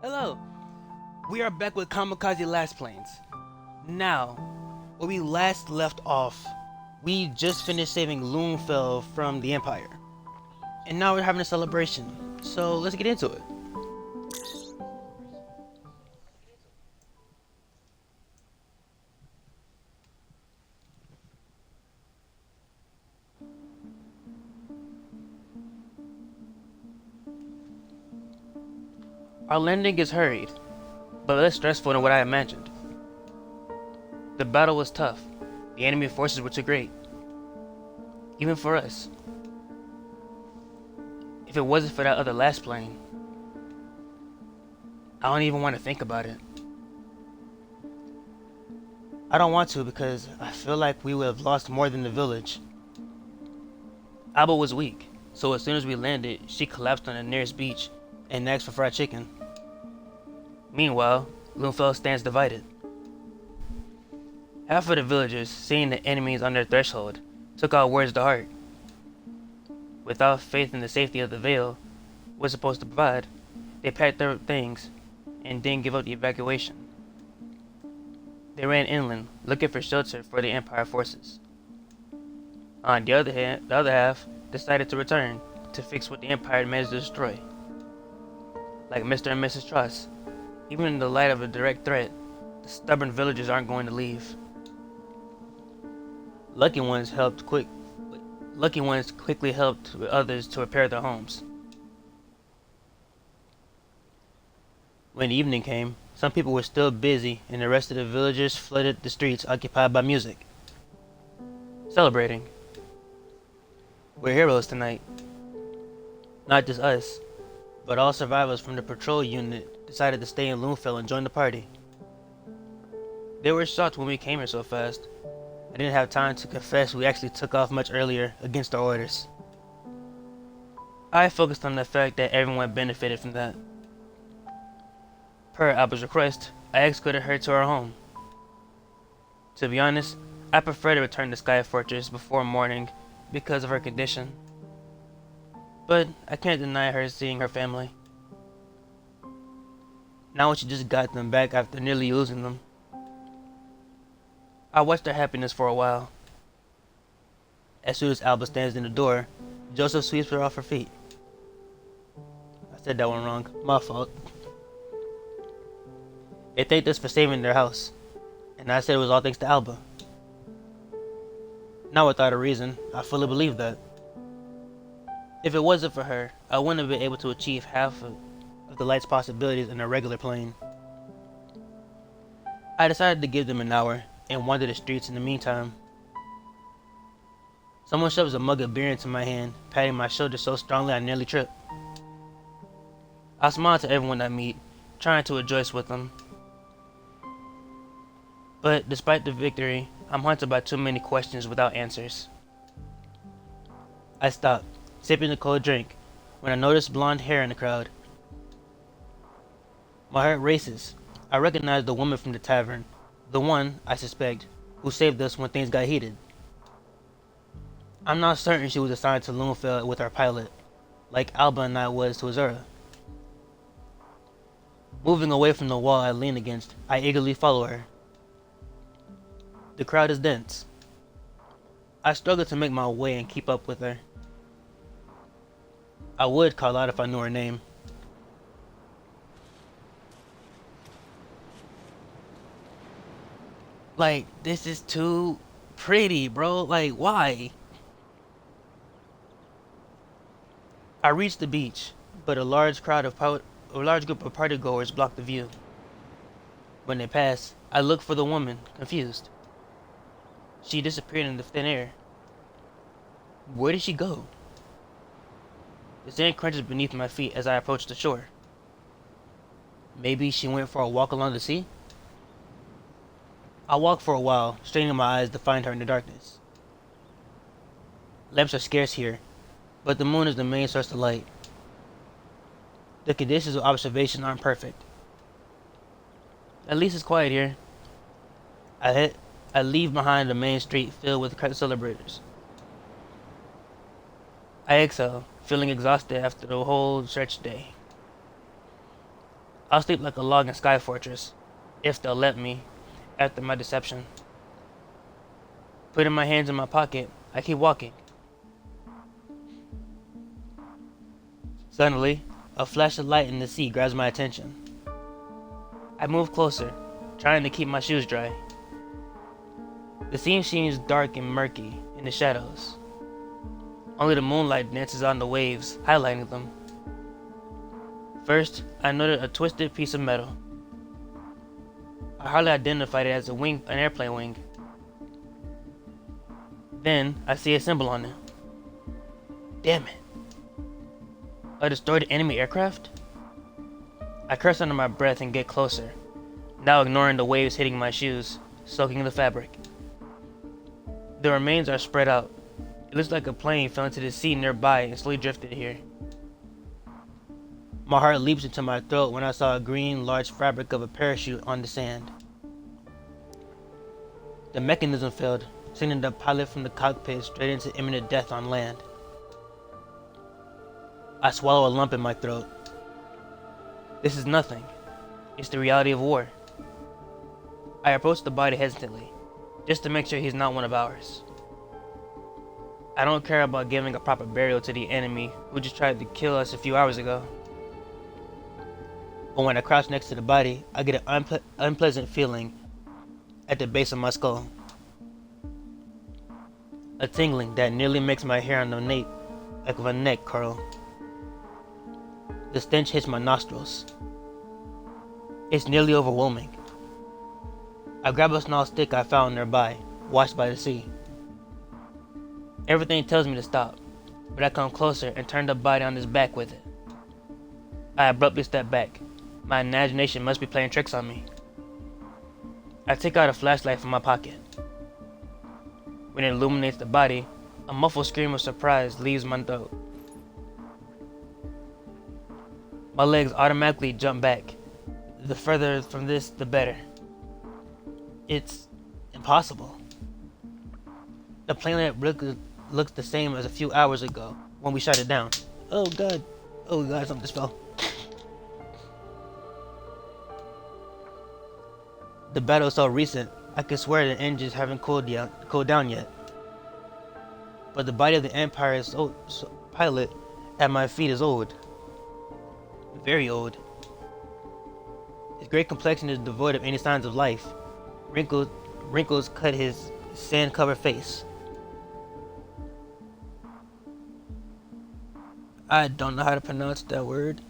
Hello, we are back with Kamikaze Lassplanes. Now, where we last left off, we just finished saving Loonfell from the Empire. And now we're having a celebration, so let's get into it. Our landing is hurried, but less stressful than what I imagined. The battle was tough, the enemy forces were too great, even for us. If it wasn't for that other last plane, I don't even want to think about it. I don't want to because I feel like we would have lost more than the village. Alba was weak, so as soon as we landed, she collapsed on the nearest beach and asked for fried chicken. Meanwhile, Loonfell stands divided. Half of the villagers, seeing the enemies on their threshold, took our words to heart. Without faith in the safety of the Vale was supposed to provide, they packed their things and didn't give up the evacuation. They ran inland, looking for shelter for the Empire forces. On the other hand, the other half decided to return to fix what the Empire had managed to destroy. Like Mr. and Mrs. Truss, even in the light of a direct threat, the stubborn villagers aren't going to leave. Lucky ones helped quick. Lucky ones quickly helped others to repair their homes. When evening came, some people were still busy, and the rest of the villagers flooded the streets occupied by music, celebrating. We're heroes tonight. Not just us, but all survivors from the patrol unit decided to stay in Loonfell and join the party. They were shocked when we came here so fast. I didn't have time to confess we actually took off much earlier against our orders. I focused on the fact that everyone benefited from that. Per Alba's request, I escorted her to her home. To be honest, I prefer to return to Sky Fortress before morning because of her condition. But I can't deny her seeing her family. Now she just got them back after nearly losing them. I watched their happiness for a while. As soon as Alba stands in the door, Joseph sweeps her off her feet. I said that one wrong. My fault. They thanked us for saving their house, and I said it was all thanks to Alba. Now without a reason, I fully believe that. If it wasn't for her, I wouldn't have been able to achieve half of the light's possibilities in a regular plane. I decided to give them an hour and wander the streets in the meantime. Someone shoves a mug of beer into my hand, patting my shoulder so strongly I nearly tripped. I smile to everyone I meet, trying to rejoice with them. But despite the victory, I'm haunted by too many questions without answers. I stop, sipping a cold drink, when I notice blonde hair in the crowd. My heart races. I recognize the woman from the tavern, the one, I suspect, who saved us when things got heated. I'm not certain she was assigned to Loonfell with our pilot, like Alba and I was to Azura. Moving away from the wall I lean against, I eagerly follow her. The crowd is dense. I struggle to make my way and keep up with her. I would call out if I knew her name. Like, this is too pretty, bro. Like, why? I reach the beach, but a large group of partygoers block the view. When they pass, I look for the woman, confused. She disappeared in the thin air. Where did she go? The sand crunches beneath my feet as I approach the shore. Maybe she went for a walk along the sea? I walk for a while, straining my eyes to find her in the darkness. Lamps are scarce here, but the moon is the main source of light. The conditions of observation aren't perfect. At least it's quiet here. I leave behind the main street filled with celebrators. I exhale, feeling exhausted after the whole stretch day. I'll sleep like a log in Sky Fortress, if they'll let me, after my deception. Putting my hands in my pocket, I keep walking. Suddenly, a flash of light in the sea grabs my attention. I move closer, trying to keep my shoes dry. The scene seems dark and murky in the shadows. Only the moonlight dances on the waves, highlighting them. First, I noted a twisted piece of metal. I hardly identified it as an airplane wing. Then, I see a symbol on it. Damn it. A destroyed enemy aircraft? I curse under my breath and get closer, now ignoring the waves hitting my shoes, soaking the fabric. The remains are spread out. It looks like a plane fell into the sea nearby and slowly drifted here. My heart leaps into my throat when I saw a green, large fabric of a parachute on the sand. The mechanism failed, sending the pilot from the cockpit straight into imminent death on land. I swallow a lump in my throat. This is nothing. It's the reality of war. I approach the body hesitantly, just to make sure he's not one of ours. I don't care about giving a proper burial to the enemy who just tried to kill us a few hours ago. But when I crouch next to the body, I get an unpleasant feeling at the base of my skull. A tingling that nearly makes my hair on the nape like of a neck curl. The stench hits my nostrils. It's nearly overwhelming. I grab a small stick I found nearby, washed by the sea. Everything tells me to stop, but I come closer and turn the body on his back with it. I abruptly step back. My imagination must be playing tricks on me. I take out a flashlight from my pocket. When it illuminates the body, a muffled scream of surprise leaves my throat. My legs automatically jump back. The further from this, the better. It's impossible. The planet looks the same as a few hours ago when we shut it down. Oh god, something just fell. The battle is so recent, I could swear the engines haven't cooled down yet. But the body of the Empire's pilot at my feet is old. Very old. His great complexion is devoid of any signs of life. Wrinkles cut his sand-covered face. I don't know how to pronounce that word.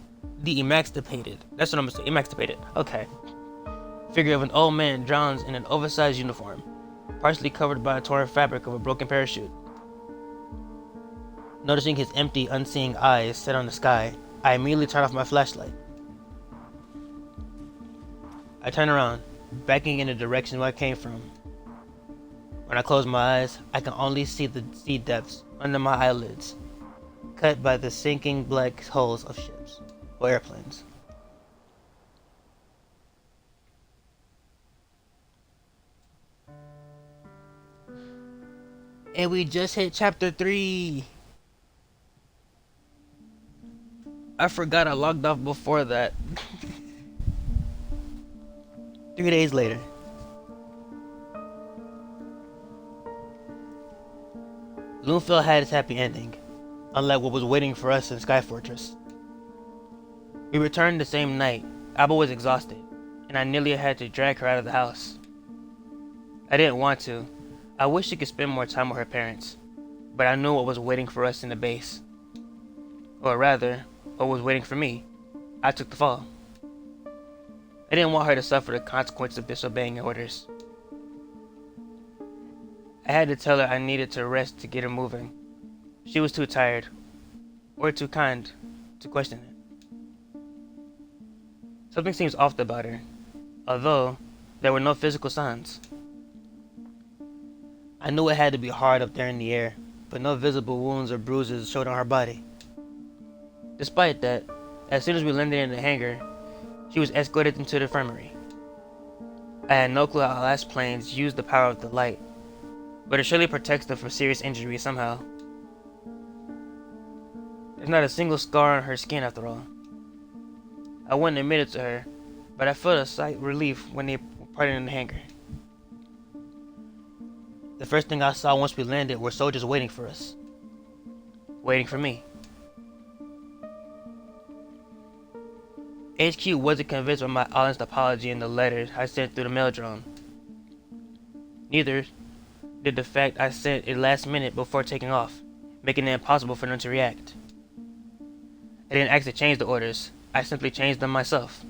The emancipated. That's what I'm gonna say. Emancipated. Okay. Figure of an old man drowns in an oversized uniform, partially covered by a torn fabric of a broken parachute. Noticing his empty, unseeing eyes set on the sky, I immediately turn off my flashlight. I turn around, backing in the direction where I came from. When I close my eyes, I can only see the sea depths under my eyelids, cut by the sinking black hulls of ships or airplanes. And we just hit chapter 3. I forgot I logged off before that. 3 days later. Loonfell had its happy ending, unlike what was waiting for us in Sky Fortress. We returned the same night. Abba was exhausted, and I nearly had to drag her out of the house. I didn't want to. I wish she could spend more time with her parents, but I knew what was waiting for us in the base. Or rather, what was waiting for me. I took the fall. I didn't want her to suffer the consequences of disobeying orders. I had to tell her I needed to rest to get her moving. She was too tired, or too kind, to question it. Something seems off about her, although there were no physical signs. I knew it had to be hard up there in the air, but no visible wounds or bruises showed on her body. Despite that, as soon as we landed in the hangar, she was escorted into the infirmary. I had no clue how Lassplanes used the power of the light, but it surely protects them from serious injury somehow. There's not a single scar on her skin after all. I wouldn't admit it to her, but I felt a slight relief when they parted in the hangar. The first thing I saw once we landed were soldiers waiting for us. Waiting for me. HQ wasn't convinced by my honest apology in the letter I sent through the mail drone. Neither did the fact I sent it last minute before taking off, making it impossible for them to react. I didn't ask to change the orders, I simply changed them myself.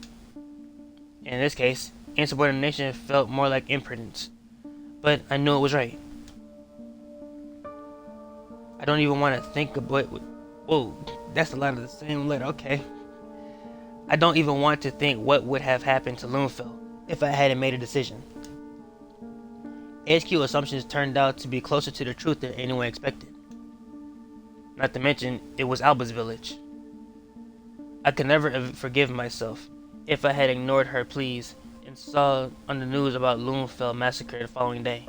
In this case, insubordination felt more like imprudence, but I knew it was right. I don't even want to think about it. Whoa, that's a line of the same letter, okay. I don't even want to think what would have happened to Loonfell if I hadn't made a decision. HQ assumptions turned out to be closer to the truth than anyone expected. Not to mention, it was Alba's village. I could never forgive myself if I had ignored her pleas and saw on the news about Loonfell massacre the following day.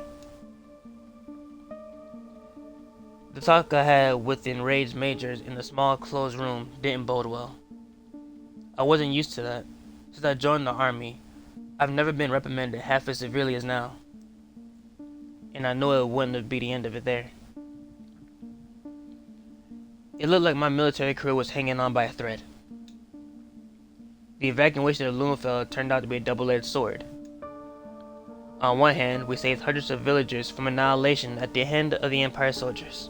The talk I had with the enraged majors in the small closed room didn't bode well. I wasn't used to that. Since I joined the army, I've never been reprimanded half as severely as now. And I knew it wouldn't be the end of it there. It looked like my military career was hanging on by a thread. The evacuation of Loonfell turned out to be a double-edged sword. On one hand, we saved hundreds of villagers from annihilation at the hand of the Empire soldiers.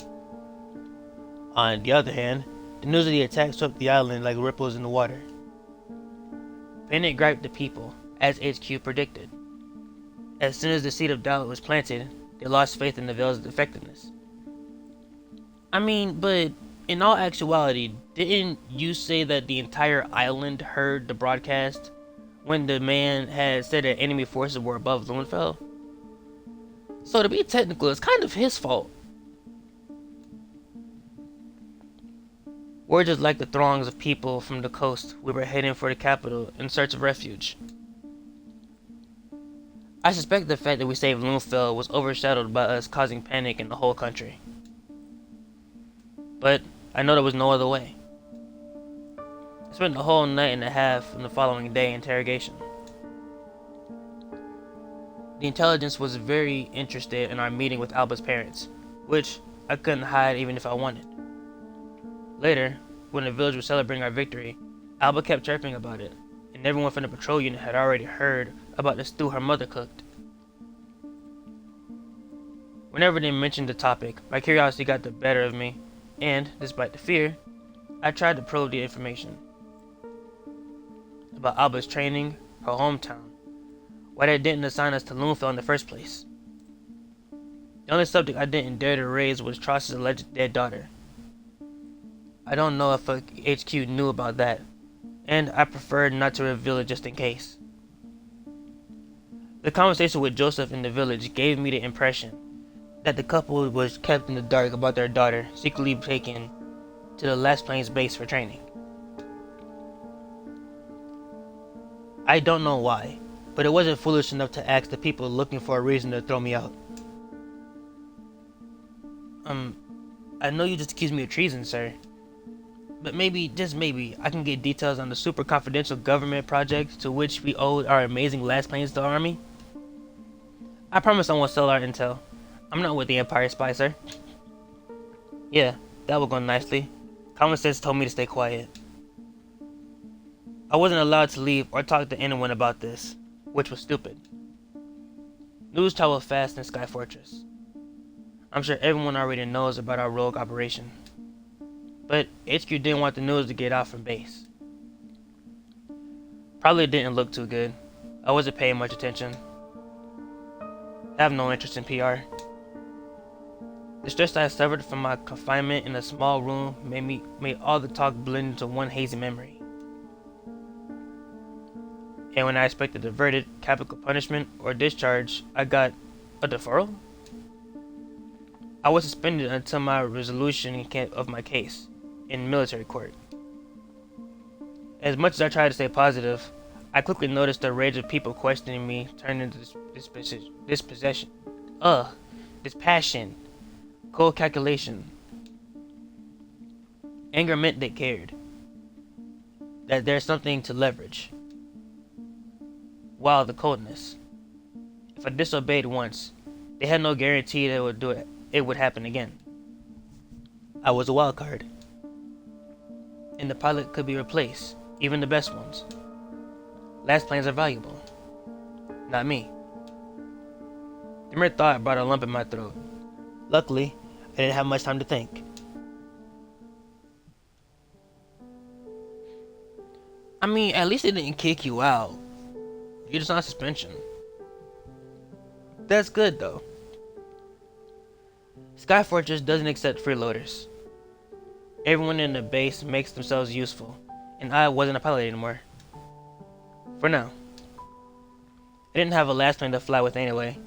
On the other hand, the news of the attack swept the island like ripples in the water. Panic gripped the people, as HQ predicted. As soon as the seed of doubt was planted, they lost faith in the Veil's effectiveness. I mean, but in all actuality, didn't you say that the entire island heard the broadcast when the man had said that enemy forces were above Loonfell? So to be technical, it's kind of his fault. We're just like the throngs of people from the coast. We were heading for the capital in search of refuge. I suspect the fact that we saved Loonfell was overshadowed by us causing panic in the whole country. But I know there was no other way. I spent the whole night and a half and the following day in interrogation. The intelligence was very interested in our meeting with Alba's parents, which I couldn't hide even if I wanted. Later, when the village was celebrating our victory, Alba kept chirping about it, and everyone from the patrol unit had already heard about the stew her mother cooked. Whenever they mentioned the topic, my curiosity got the better of me, and, despite the fear, I tried to probe the information. About Alba's training, her hometown, why they didn't assign us to Loonfell in the first place. The only subject I didn't dare to raise was Tross's alleged dead daughter. I don't know if HQ knew about that, and I preferred not to reveal it just in case. The conversation with Joseph in the village gave me the impression that the couple was kept in the dark about their daughter secretly taken to the Lassplanes base for training. I don't know why, but it wasn't foolish enough to ask the people looking for a reason to throw me out. I know you just accused me of treason, sir. But maybe, just maybe, I can get details on the super confidential government project to which we owed our amazing Lassplanes to the army. I promise I won't sell our intel. I'm not with the Empire Spy, sir. Yeah, that will go nicely. Common sense told me to stay quiet. I wasn't allowed to leave or talk to anyone about this, which was stupid. News traveled fast in Sky Fortress. I'm sure everyone already knows about our rogue operation. But HQ didn't want the news to get out from base. Probably didn't look too good. I wasn't paying much attention. I have no interest in PR. The stress I suffered from my confinement in a small room made all the talk blend into one hazy memory. And when I expected a verdict, capital punishment, or discharge, I got a deferral? I was suspended until my resolution of my case in military court. As much as I tried to stay positive, I quickly noticed the rage of people questioning me turned into dispassion, cold calculation. Anger meant they cared. that there's something to leverage. While the coldness. If I disobeyed once, they had no guarantee that it would happen again. I was a wild card. And the pilot could be replaced, even the best ones. Lassplanes are valuable. Not me. The mere thought brought a lump in my throat. Luckily, I didn't have much time to think. I mean, at least they didn't kick you out. You're just on suspension. That's good, though. Sky Fortress doesn't accept freeloaders. Everyone in the base makes themselves useful, and I wasn't a pilot anymore. For now. I didn't have a last plane to fly with anyway.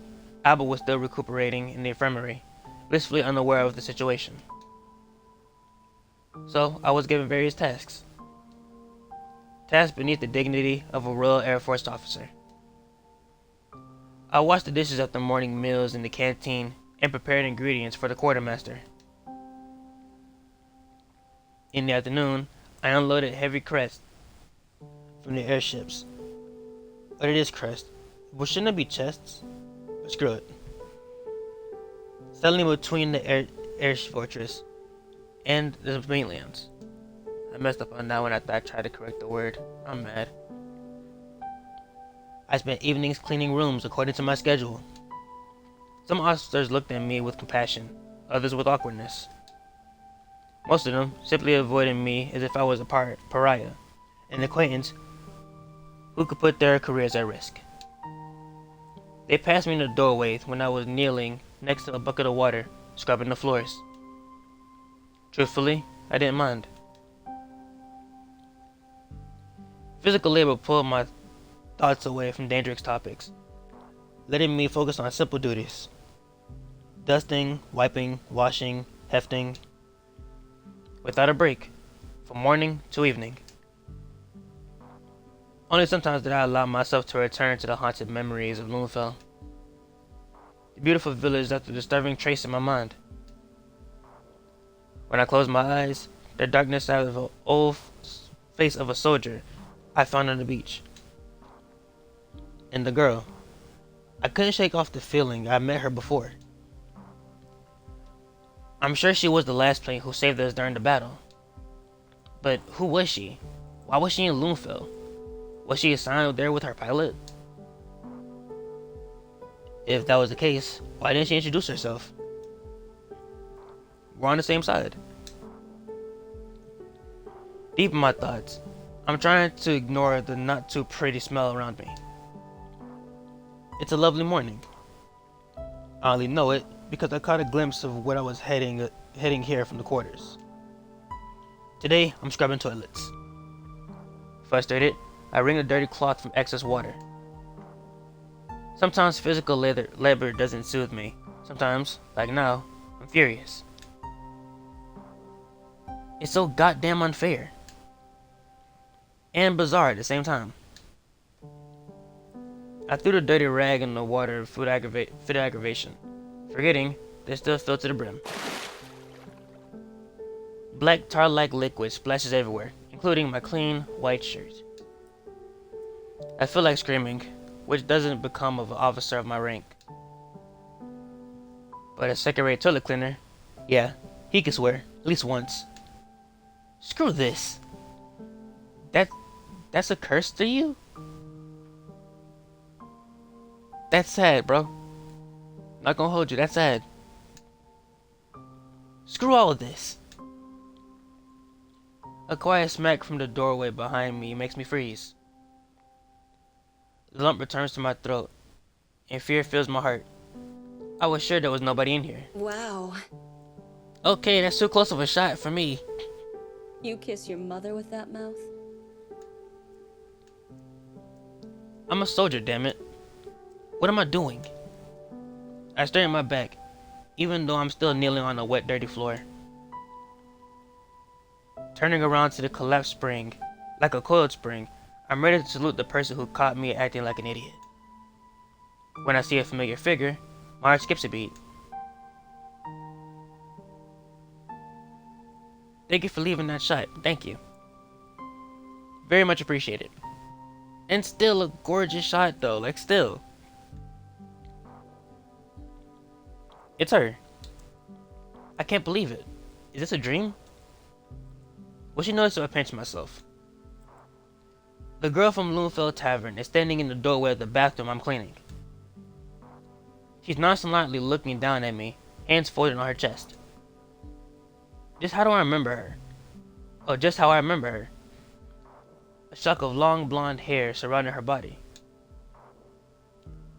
Alba was still recuperating in the infirmary, blissfully unaware of the situation. So, I was given various tasks. Tasks beneath the dignity of a Royal Air Force officer. I washed the dishes after morning meals in the canteen and prepared ingredients for the quartermaster. In the afternoon, I unloaded heavy crest from the airships. But it is crest. Well, shouldn't it be chests? But screw it. Settling between the air fortress and the mainlands. I messed up on that one after I tried to correct the word. I'm mad. I spent evenings cleaning rooms according to my schedule. Some officers looked at me with compassion, others with awkwardness. Most of them simply avoided me as if I was a pariah, an acquaintance who could put their careers at risk. They passed me in the doorway when I was kneeling next to a bucket of water, scrubbing the floors. Truthfully, I didn't mind. Physical labor pulled my thoughts away from dangerous topics, letting me focus on simple duties. Dusting, wiping, washing, hefting. Without a break, from morning to evening. Only sometimes did I allow myself to return to the haunted memories of Loonfell. The beautiful village left a disturbing trace in my mind. When I closed my eyes, the darkness out of the old face of a soldier I found on the beach. And the girl. I couldn't shake off the feeling I met her before. I'm sure she was the last plane who saved us during the battle. But who was she? Why was she in Loonfell? Was she assigned there with her pilot? If that was the case, why didn't she introduce herself? We're on the same side. Deep in my thoughts, I'm trying to ignore the not too pretty smell around me. It's a lovely morning. I only know it because I caught a glimpse of where I was heading here from the quarters. Today, I'm scrubbing toilets. Frustrated, I wring a dirty cloth from excess water. Sometimes physical labor doesn't soothe me. Sometimes, like now, I'm furious. It's so goddamn unfair. And bizarre at the same time. I threw the dirty rag in the water for aggravation, forgetting they still filled to the brim. Black tar-like liquid splashes everywhere, including my clean, white shirt. I feel like screaming, which doesn't become of an officer of my rank. But a second-rate toilet cleaner, yeah, he can swear, at least once. Screw this. That's a curse to you? That's sad, bro. Not gonna hold you, that's sad. Screw all of this. A quiet smack from the doorway behind me makes me freeze. The lump returns to my throat, and fear fills my heart. I was sure there was nobody in here. Wow. Okay, that's too close of a shot for me. You kiss your mother with that mouth? I'm a soldier, damn it. What am I doing? I stare at my back, even though I'm still kneeling on the wet, dirty floor. Turning around to the collapsed spring, like a coiled spring, I'm ready to salute the person who caught me acting like an idiot. When I see a familiar figure, my heart skips a beat. Thank you for leaving that shot. Thank you. Very much appreciated. And still a gorgeous shot though, like still. It's her. I can't believe it. Is this a dream? Will she notice if I pinch myself? The girl from Loonfell Tavern is standing in the doorway of the bathroom I'm cleaning. She's nonchalantly looking down at me, hands folded on her chest. Just how do I remember her? Oh, just how I remember her. A shock of long blonde hair surrounding her body.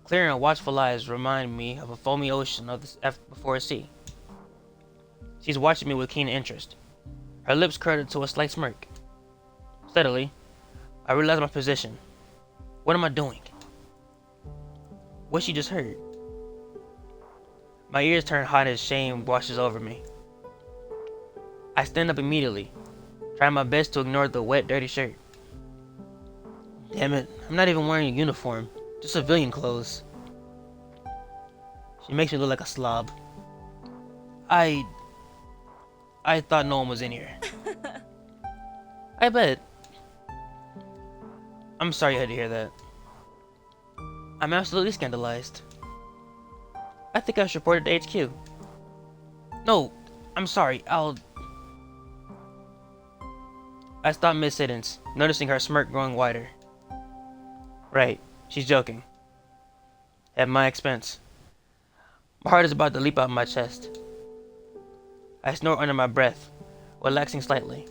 Clear and watchful eyes remind me of a foamy ocean before a sea. She's watching me with keen interest, her lips curled into a slight smirk. Steadily, I realize my position. What am I doing? What she just heard? My ears turn hot as shame washes over me. I stand up immediately, trying my best to ignore the wet, dirty shirt. Damn it, I'm not even wearing a uniform, just civilian clothes. She makes me look like a slob. I thought no one was in here. I bet. I'm sorry you had to hear that. I'm absolutely scandalized. I think I should report it to HQ. No, I'm sorry, I stopped mid-sentence, noticing her smirk growing wider. Right, she's joking. At my expense. My heart is about to leap out of my chest. I snort under my breath, relaxing slightly.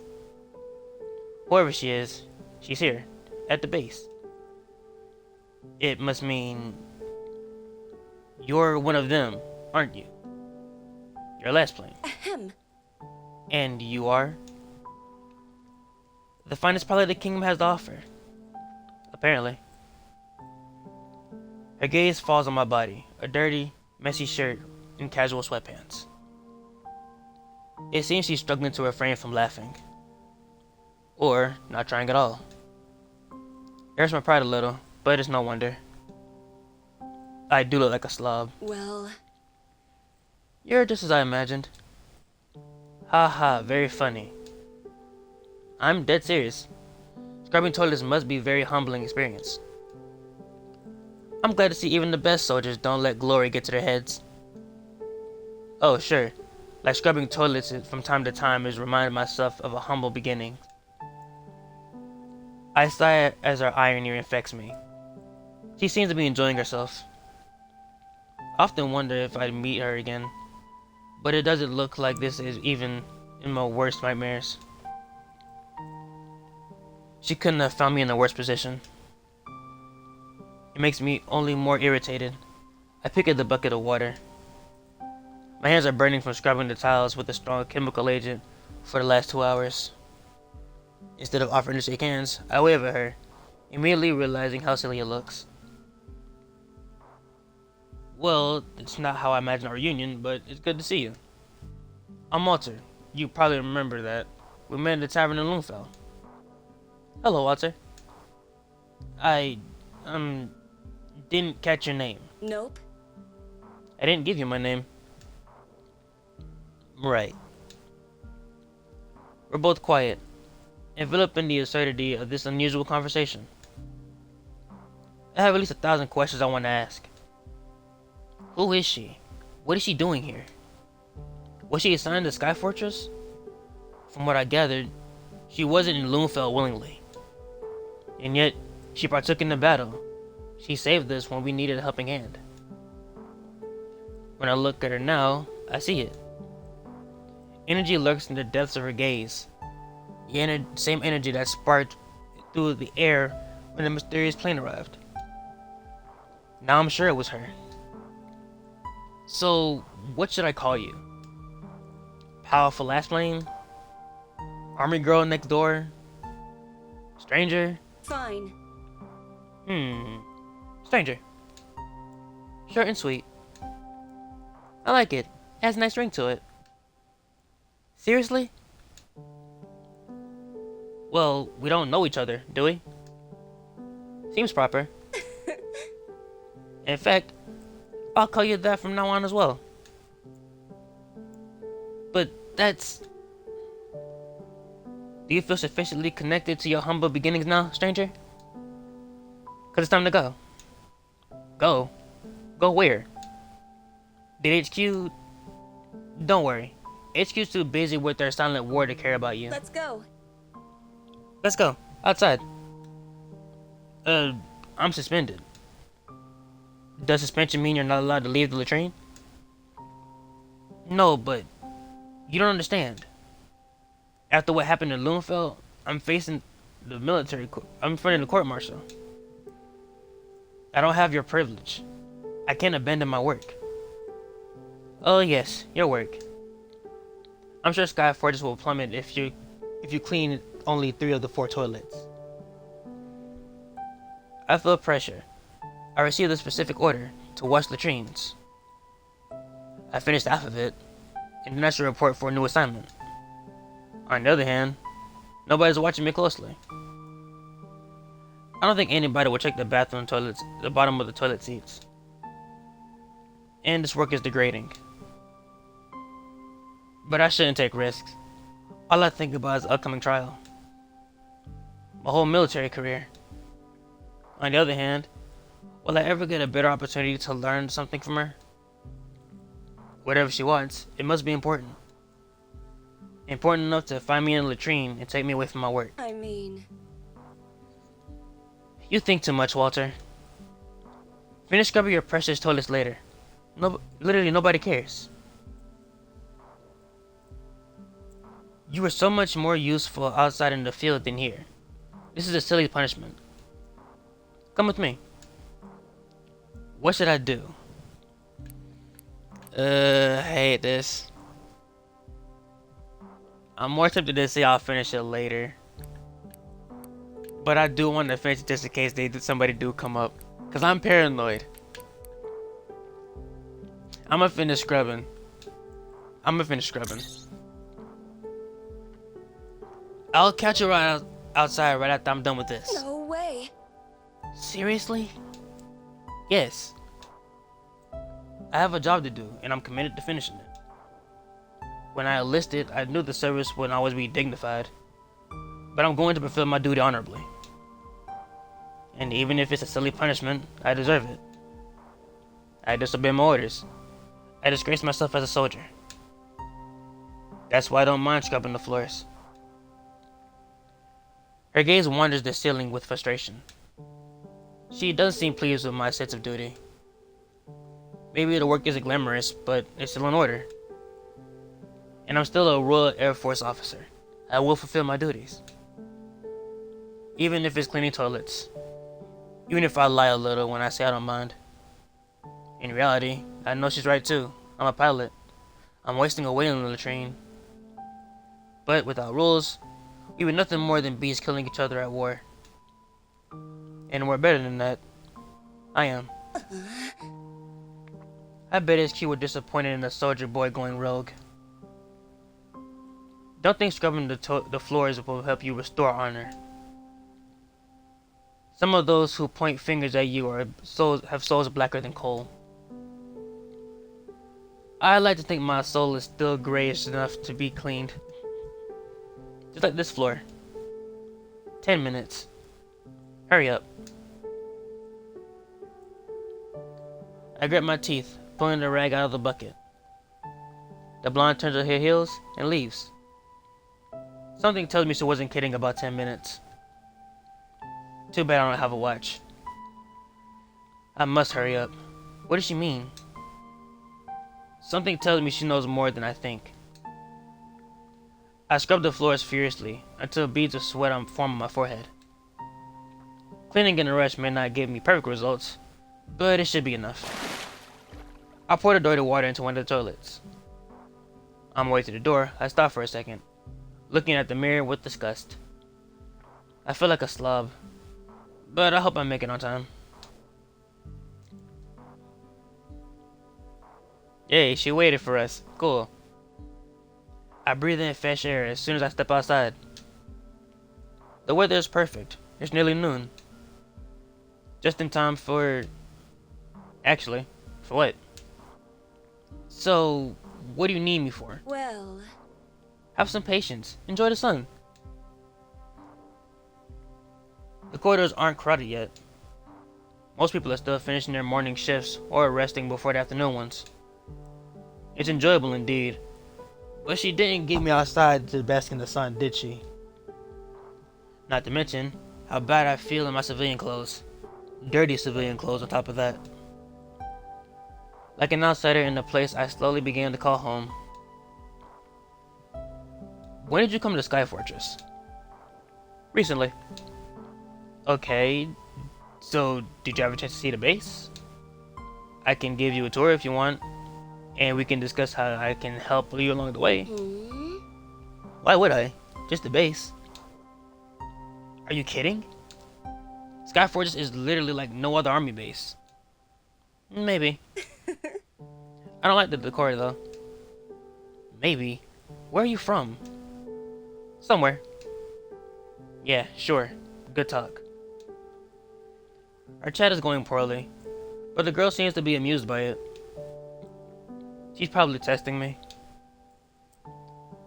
Whoever she is, she's here, at the base. It must mean you're one of them, aren't you? You're Lassplane. Ahem. And you are? The finest pilot the kingdom has to offer. Apparently. Her gaze falls on my body, a dirty, messy shirt, and casual sweatpants. It seems she's struggling to refrain from laughing. Or not trying at all. It hurts my pride a little, but it's no wonder. I do look like a slob. Well, You're just as I imagined. Ha ha, very funny. I'm dead serious. Scrubbing toilets must be a very humbling experience. I'm glad to see even the best soldiers don't let glory get to their heads. Oh, sure. Like scrubbing toilets from time to time is reminding myself of a humble beginning. I sigh as her irony infects me. She seems to be enjoying herself. I often wonder if I'd meet her again, but it doesn't look like this is even in my worst nightmares. She couldn't have found me in a worse position. It makes me only more irritated. I pick at the bucket of water. My hands are burning from scrubbing the tiles with a strong chemical agent for the last 2 hours. Instead of offering to shake hands, I wave at her, immediately realizing how silly it looks. Well, it's not how I imagine our reunion, but it's good to see you. I'm Walter. You probably remember that. We met at the tavern in Loonfell. Hello, Walter. I, didn't catch your name. nope. I didn't give you my name. Right. We're both quiet, enveloped in the absurdity of this unusual conversation. I have at least 1,000 questions I want to ask. Who is she? What is she doing here? Was she assigned to Sky Fortress? From what I gathered, she wasn't in Loonfell willingly. And yet, she partook in the battle. She saved us when we needed a helping hand. When I look at her now, I see it. Energy lurks in the depths of her gaze. The same energy that sparked through the air when the mysterious plane arrived. Now I'm sure it was her. So, what should I call you? Powerful Lassplane? Army girl next door? Stranger? Fine. Stranger. Short and sweet. I like it. It has a nice ring to it. Seriously? Well, we don't know each other, do we? Seems proper. In fact, I'll call you that from now on as well. But that's... Do you feel sufficiently connected to your humble beginnings now, stranger? Cause it's time to go. Go? Go where? Did HQ? Don't worry. HQ's too busy with their silent war to care about you. Let's go. Let's go. Outside. I'm suspended. Does suspension mean you're not allowed to leave the latrine? No, but you don't understand. After what happened in Loonfeld, I'm facing the military. I'm in front of the court-martial. I don't have your privilege. I can't abandon my work. Oh yes, your work. I'm sure Sky Fortress will plummet if you clean only 3 of the 4 toilets. I feel pressure. I received a specific order to wash latrines. I finished half of it, and then I should report for a new assignment. On the other hand, nobody's watching me closely. I don't think anybody will check the bathroom toilets, the bottom of the toilet seats. And this work is degrading. But I shouldn't take risks. All I think about is the upcoming trial. My whole military career. On the other hand, will I ever get a better opportunity to learn something from her? Whatever she wants, it must be important. Important enough to find me in a latrine and take me away from my work. I mean... You think too much, Walter. Finish scrubbing your precious toilets later. Literally nobody cares. You were so much more useful outside in the field than here. This is a silly punishment. Come with me. What should I do? I hate this. I'm more tempted to say I'll finish it later. But I do want to finish it just in case somebody do come up. Cause I'm paranoid. I'm gonna finish scrubbing. I'll catch you outside right after I'm done with this. No way. Seriously? Yes. I have a job to do, and I'm committed to finishing it. When I enlisted, I knew the service wouldn't always be dignified. But I'm going to fulfill my duty honorably. And even if it's a silly punishment, I deserve it. I disobey my orders. I disgrace myself as a soldier. That's why I don't mind scrubbing the floors. Her gaze wanders the ceiling with frustration. She doesn't seem pleased with my sense of duty. Maybe the work isn't glamorous, but it's still in order. And I'm still a Royal Air Force officer. I will fulfill my duties. Even if it's cleaning toilets. Even if I lie a little when I say I don't mind. In reality, I know she's right too. I'm a pilot. I'm wasting away in the latrine. But without rules, we were nothing more than bees killing each other at war. And we're better than that. I am. I bet HQ were disappointed in the soldier boy going rogue. Don't think scrubbing the floors will help you restore honor. Some of those who point fingers at you have souls blacker than coal. I like to think my soul is still grayish enough to be cleaned. Just like this floor. 10 minutes. Hurry up. I grit my teeth, pulling the rag out of the bucket. The blonde turns her heels and leaves. Something tells me she wasn't kidding about 10 minutes. Too bad I don't have a watch. I must hurry up. What does she mean? Something tells me she knows more than I think. I scrub the floors furiously until beads of sweat form on my forehead. Cleaning in a rush may not give me perfect results, but it should be enough. I pour the dirty water into one of the toilets. On my way to the door, I stop for a second, looking at the mirror with disgust. I feel like a slob, but I hope I make it on time. Yay, she waited for us. Cool. I breathe in fresh air as soon as I step outside. The weather is perfect. It's nearly noon. Just in time for... Actually, for what? So, what do you need me for? Well... Have some patience. Enjoy the sun. The corridors aren't crowded yet. Most people are still finishing their morning shifts or resting before the afternoon ones. It's enjoyable indeed. But she didn't get me outside to bask in the sun, did she? Not to mention how bad I feel in my civilian clothes. Dirty civilian clothes on top of that. Like an outsider in the place I slowly began to call home. When did you come to Sky Fortress? Recently. Okay, so did you have a chance to see the base? I can give you a tour if you want, and we can discuss how I can help you along the way. Why would I? Just the base. Are you kidding? Sky Fortress is literally like no other army base. Maybe. I don't like the decor though. Maybe. Where are you from? Somewhere. Yeah, sure. Good talk. Our chat is going poorly, but the girl seems to be amused by it. She's probably testing me.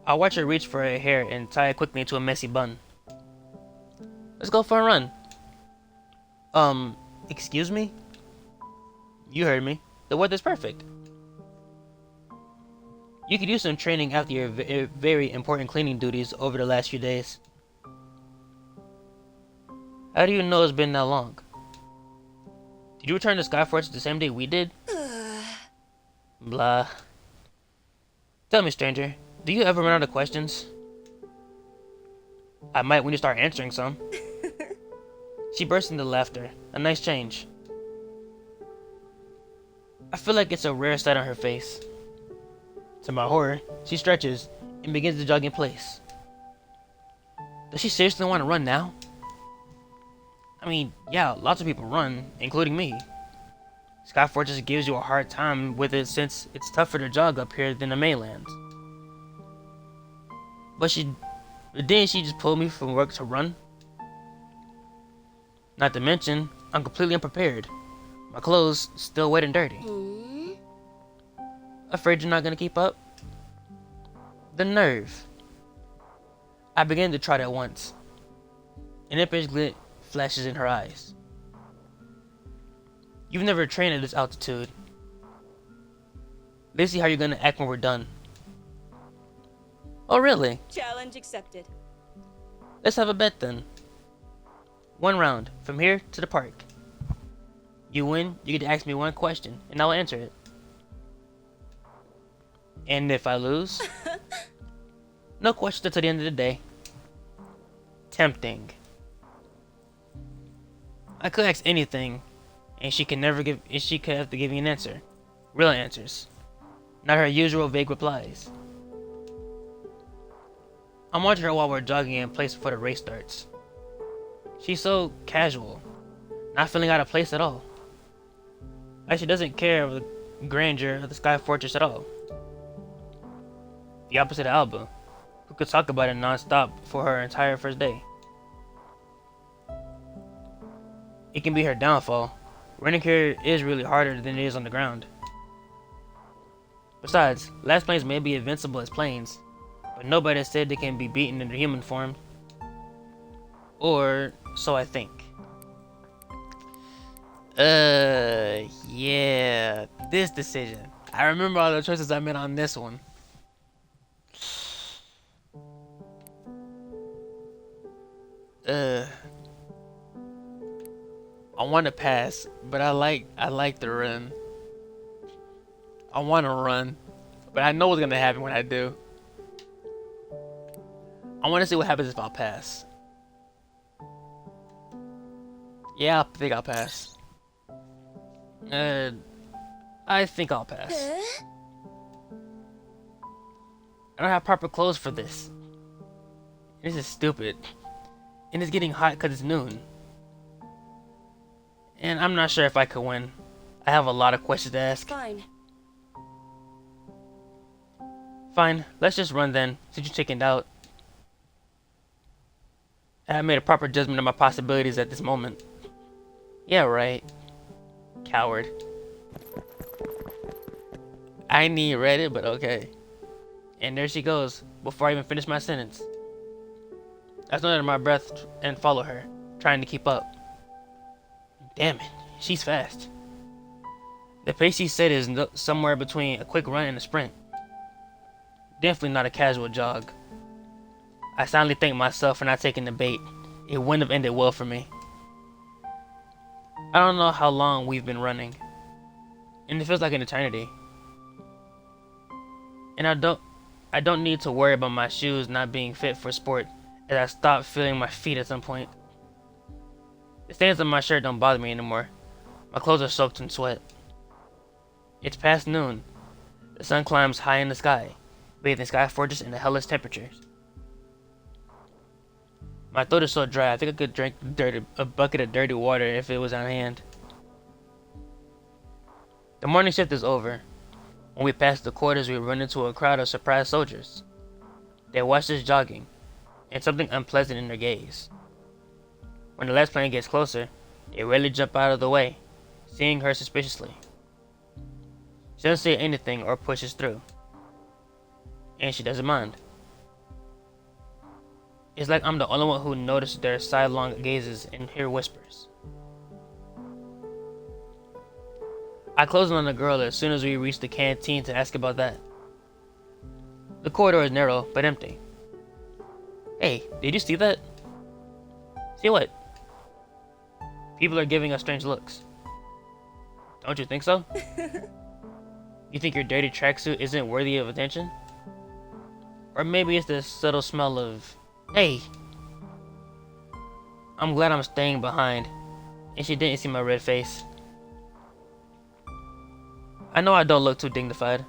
I'll watch her reach for her hair and tie it quickly into a messy bun. Let's go for a run. Excuse me? You heard me. The weather's perfect. You could use some training after your very important cleaning duties over the last few days. How do you know it's been that long? Did you return to Skyforge the same day we did? Blah. Tell me, stranger, do you ever run out of questions? I might when you start answering some. She burst into laughter. A nice change. I feel like it's a rare sight on her face. To my horror, she stretches and begins to jog in place. Does she seriously want to run now? I mean, yeah, lots of people run, including me. Skyforge just gives you a hard time with it since it's tougher to jog up here than the mainland. But didn't she just pull me from work to run? Not to mention, I'm completely unprepared. My clothes still wet and dirty. Afraid you're not gonna keep up? The nerve. I began to trot at once. An impish glint flashes in her eyes. You've never trained at this altitude. Let's see how you're gonna act when we're done. Oh, really? Challenge accepted. Let's have a bet then. 1 round, from here to the park. You win, you get to ask me one question, and I'll answer it. And if I lose, no questions until the end of the day. Tempting. I could ask anything, and she could have to give me an answer. Real answers. Not her usual vague replies. I'm watching her while we're jogging in place before the race starts. She's so casual, not feeling out of place at all. Like she doesn't care of the grandeur of the Sky Fortress at all. The opposite of Alba, who could talk about it non-stop for her entire first day. It can be her downfall. Running here is really harder than it is on the ground. Besides, Lassplanes may be invincible as planes, but nobody has said they can be beaten in their human form. Or so I think. Yeah, this decision. I remember all the choices I made on this one. I want to pass, but I like to run. I want to run, but I know what's gonna happen when I do. I want to see what happens if I'll pass. Yeah, I think I'll pass. I think I'll pass. I don't have proper clothes for this. This is stupid. And it's getting hot because it's noon. And I'm not sure if I could win. I have a lot of questions to ask. Fine, let's just run then, since you chickened out. I have made a proper judgment of my possibilities at this moment. Yeah, right. Coward. I ain't even read it, but okay. And there she goes, before I even finish my sentence. I stood under my breath and follow her. trying to keep up. Damn it, she's fast. The pace she set is somewhere between a quick run and a sprint. Definitely not a casual jog. I silently thank myself for not taking the bait. It wouldn't have ended well for me. I don't know how long we've been running, and it feels like an eternity. And I don't need to worry about my shoes not being fit for sport, as I stopped feeling my feet at some point. The stains on my shirt don't bother me anymore. My clothes are soaked in sweat. It's past noon. The sun climbs high in the sky, bathing sky fortress in the hellish temperatures. My throat is so dry, I think I could drink a bucket of dirty water if it was on hand. The morning shift is over. When we pass the quarters, we run into a crowd of surprised soldiers. They watch us jogging, and something unpleasant in their gaze. When the last plane gets closer, they rarely jump out of the way, seeing her suspiciously. She doesn't say anything or pushes through, and she doesn't mind. It's like I'm the only one who noticed their sidelong gazes and hear whispers. I close in on the girl as soon as we reach the canteen to ask about that. The corridor is narrow, but empty. Hey, did you see that? See what? People are giving us strange looks. Don't you think so? You think your dirty tracksuit isn't worthy of attention? Or maybe it's the subtle smell of... Hey! I'm glad I'm staying behind, and she didn't see my red face. I know I don't look too dignified,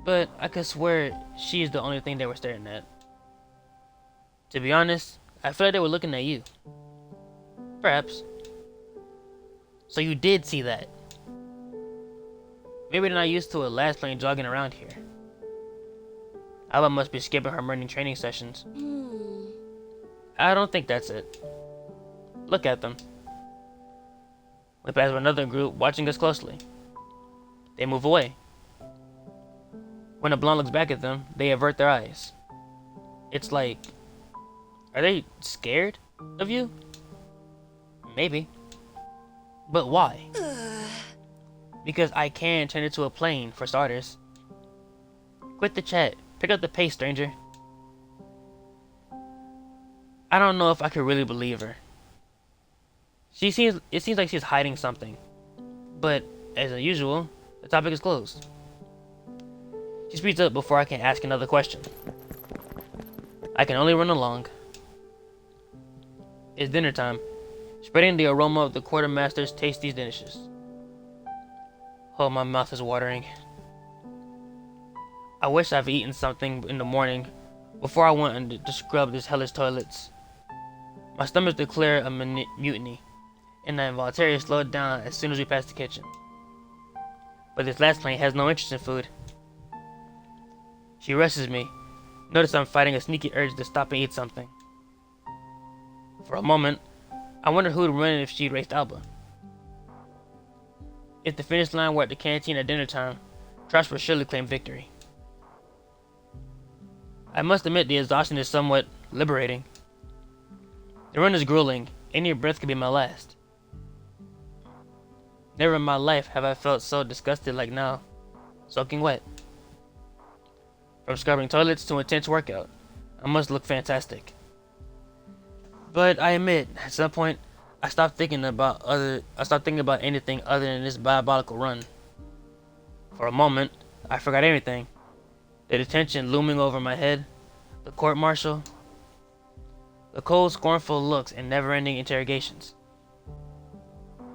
but I could swear she's the only thing they were staring at. To be honest, I feel like they were looking at you. Perhaps. So you did see that. Maybe they're not used to a last plane jogging around here. Alba must be skipping her morning training sessions. I don't think that's it. Look at them. We pass another group watching us closely. They move away. When the blonde looks back at them, they avert their eyes. It's like... Are they scared of you? Maybe. But why? Because I can turn it to a plane, for starters. Quit the chat. Pick up the pace, stranger. I don't know if I could really believe her. It seems like she's hiding something. But, as usual, the topic is closed. She speeds up before I can ask another question. I can only run along. It's dinner time, spreading the aroma of the quartermaster's tasty dishes. Oh, my mouth is watering. I wish I've eaten something in the morning before I went to scrub these hellish toilets. My stomach declared a mutiny, and I involuntarily slowed down as soon as we passed the kitchen. But this last plane has no interest in food. She rushes me. Notice I'm fighting a sneaky urge to stop and eat something. For a moment, I wondered who would win if she raced Alba. If the finish line were at the canteen at dinner time, Trash would surely claim victory. I must admit the exhaustion is somewhat liberating. The run is grueling. Any breath could be my last. Never in my life have I felt so disgusted like now, soaking wet. From scrubbing toilets to intense workout, I must look fantastic. But I admit, at some point, I stopped thinking about anything other than this diabolical run. For a moment, I forgot everything. The detention looming over my head, the court-martial, the cold, scornful looks and never-ending interrogations.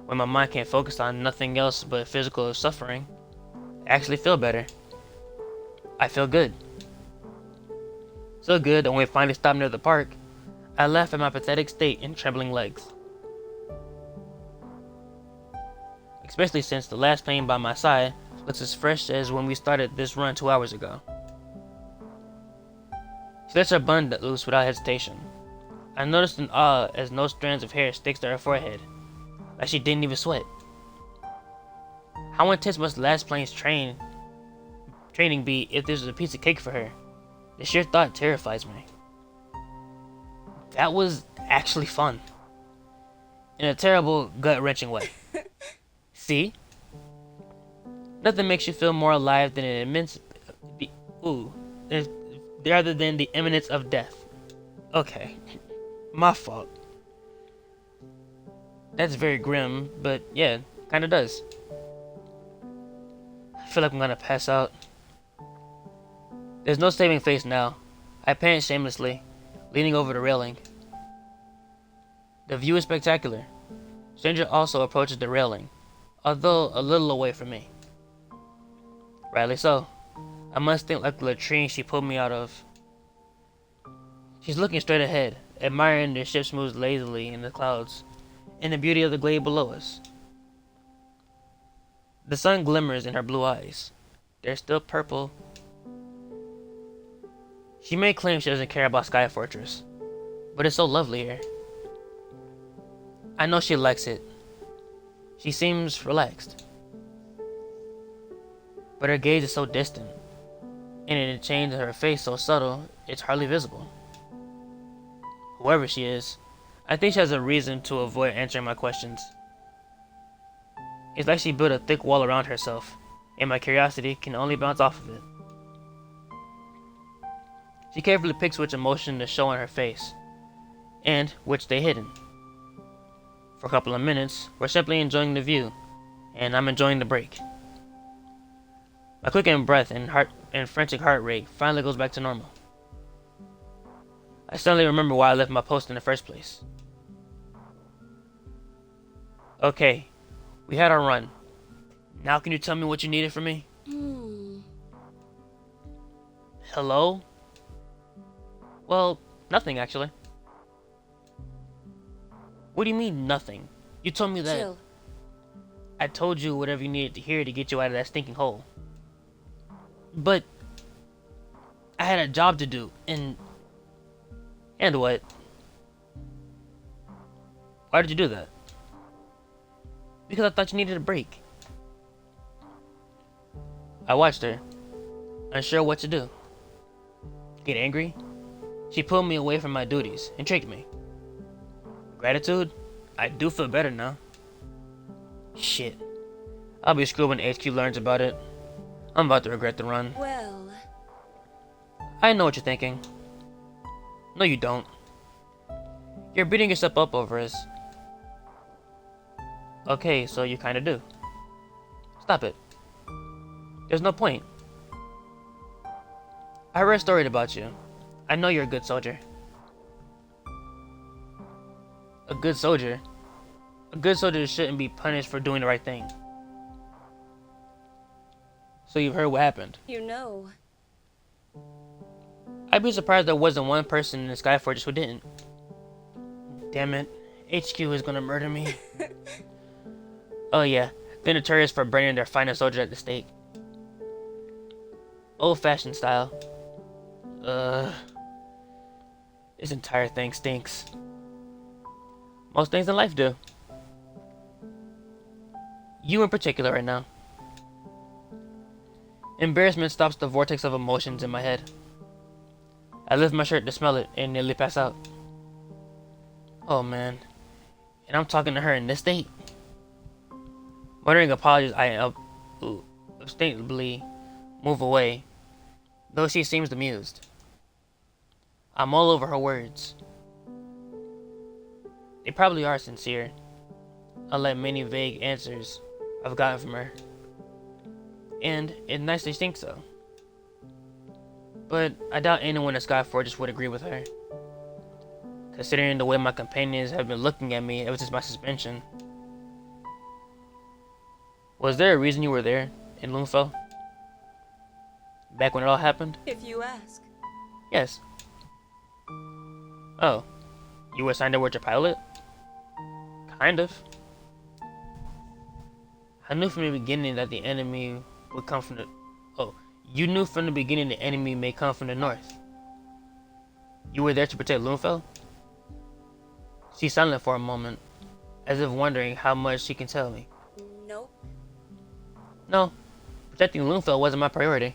When my mind can't focus on nothing else but physical suffering, I actually feel better. I feel good. So good that when we finally stopped near the park, I laughed at my pathetic state and trembling legs. Especially since the last plane by my side looks as fresh as when we started this run 2 hours ago. She lets her bun loose without hesitation. I noticed in awe as no strands of hair sticks to her forehead, like she didn't even sweat. How intense must the last plane's training be if this was a piece of cake for her? The sheer thought terrifies me. That was actually fun. In a terrible, gut-wrenching way. See? Nothing makes you feel more alive than an immense... Ooh. Rather than the imminence of death. Okay. My fault. That's very grim, but yeah, kinda does. I feel like I'm gonna pass out. There's no saving face now. I pant shamelessly, leaning over the railing. The view is spectacular. Stranger also approaches the railing, although a little away from me. Rightly so. I must think like the latrine she pulled me out of. She's looking straight ahead, admiring the ship moves lazily in the clouds, and the beauty of the glade below us. The sun glimmers in her blue eyes. They're still purple. She may claim she doesn't care about Sky Fortress, but it's so lovely here. I know she likes it. She seems relaxed. But her gaze is so distant, and the change in her face so subtle, it's hardly visible. Whoever she is, I think she has a reason to avoid answering my questions. It's like she built a thick wall around herself, and my curiosity can only bounce off of it. She carefully picks which emotion to show on her face, and which stay hidden. For a couple of minutes, we're simply enjoying the view, and I'm enjoying the break. My quickened breath and frantic heart rate finally goes back to normal. I suddenly remember why I left my post in the first place. Okay, we had our run. Now can you tell me what you needed from me? Hello? Well, nothing actually. What do you mean, nothing? You told me that... Chill. I told you whatever you needed to hear to get you out of that stinking hole. But... I had a job to do, and... And what? Why did you do that? Because I thought you needed a break. I watched her, unsure what to do. Get angry? She pulled me away from my duties and tricked me. Gratitude? I do feel better now. Shit. I'll be screwed when HQ learns about it. I'm about to regret the run. Well... I know what you're thinking. No, you don't. You're beating yourself up over us. Okay, so you kinda do. Stop it. There's no point. I read a story about you. I know you're a good soldier. A good soldier? A good soldier shouldn't be punished for doing the right thing. So you've heard what happened? You know. I'd be surprised there wasn't one person in the Sky Fortress who didn't. Damn it. HQ is gonna murder me. Oh yeah, they're notorious for burning their finest soldiers at the stake. Old-fashioned style. This entire thing stinks. Most things in life do. You in particular right now. Embarrassment stops the vortex of emotions in my head. I lift my shirt to smell it and nearly pass out. Oh man. And I'm talking to her in this state? Muttering apologies, I instinctively move away, though she seems amused. I'm all over her words. They probably are sincere, unlike many vague answers I've gotten from her. And it nicely stinks so. But I doubt anyone at Sky Fortress would agree with her, considering the way my companions have been looking at me ever since my suspension. Was there a reason you were there in Loonfell? Back when it all happened? If you ask. Yes. Oh, you were assigned to work your pilot? Kind of. I knew from the beginning that the enemy would come from the... Oh, you knew from the beginning the enemy may come from the north. You were there to protect Loonfell? She's silent for a moment, as if wondering how much she can tell me. Nope. No, protecting Loonfell wasn't my priority.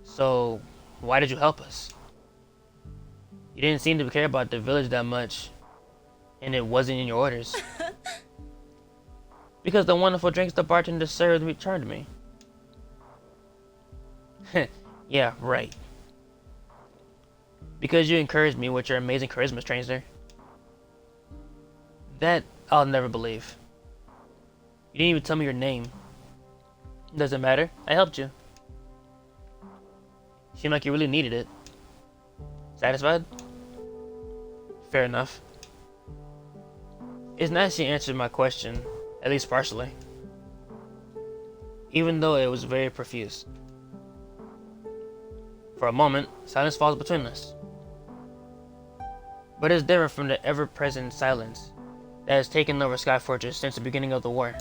So, why did you help us? You didn't seem to care about the village that much, And it wasn't in your orders. Because the wonderful drinks the bartender served returned me. Yeah, right. Because you encouraged me with your amazing charisma, stranger. That I'll never believe. You didn't even tell me your name. Doesn't matter. I helped you. Seemed like you really needed it. Satisfied? Fair enough. It's nice you answered my question, at least partially. Even though it was very profuse. For a moment, silence falls between us. But it's different from the ever-present silence that has taken over Sky Fortress since the beginning of the war.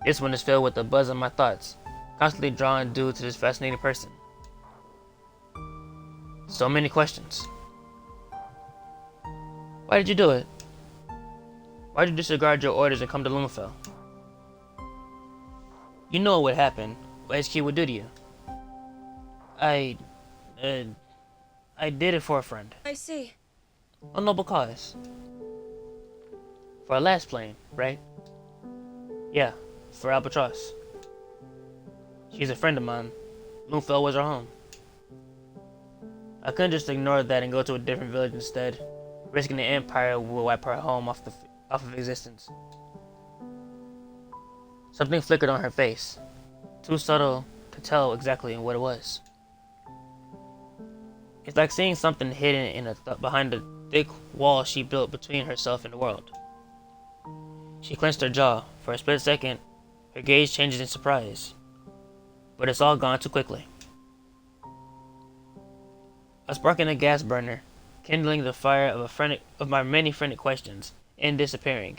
This one is filled with the buzz of my thoughts, constantly drawn due to this fascinating person. So many questions. Why did you do it? Why did you disregard your orders and come to Lumafell? You know what would happen, what HQ would do to you. I did it for a friend. I see. A noble cause. For a Lassplane, right? Yeah, for Albatross. She's a friend of mine. Lumafell was her home. I couldn't just ignore that and go to a different village instead, risking the Empire will wipe her home off of existence. Something flickered on her face, too subtle to tell exactly what it was. It's like seeing something hidden in behind the thick wall she built between herself and the world. She clenched her jaw. For a split second, her gaze changes in surprise. But it's all gone too quickly. A spark in a gas burner, kindling the fire of my many frantic questions, and disappearing,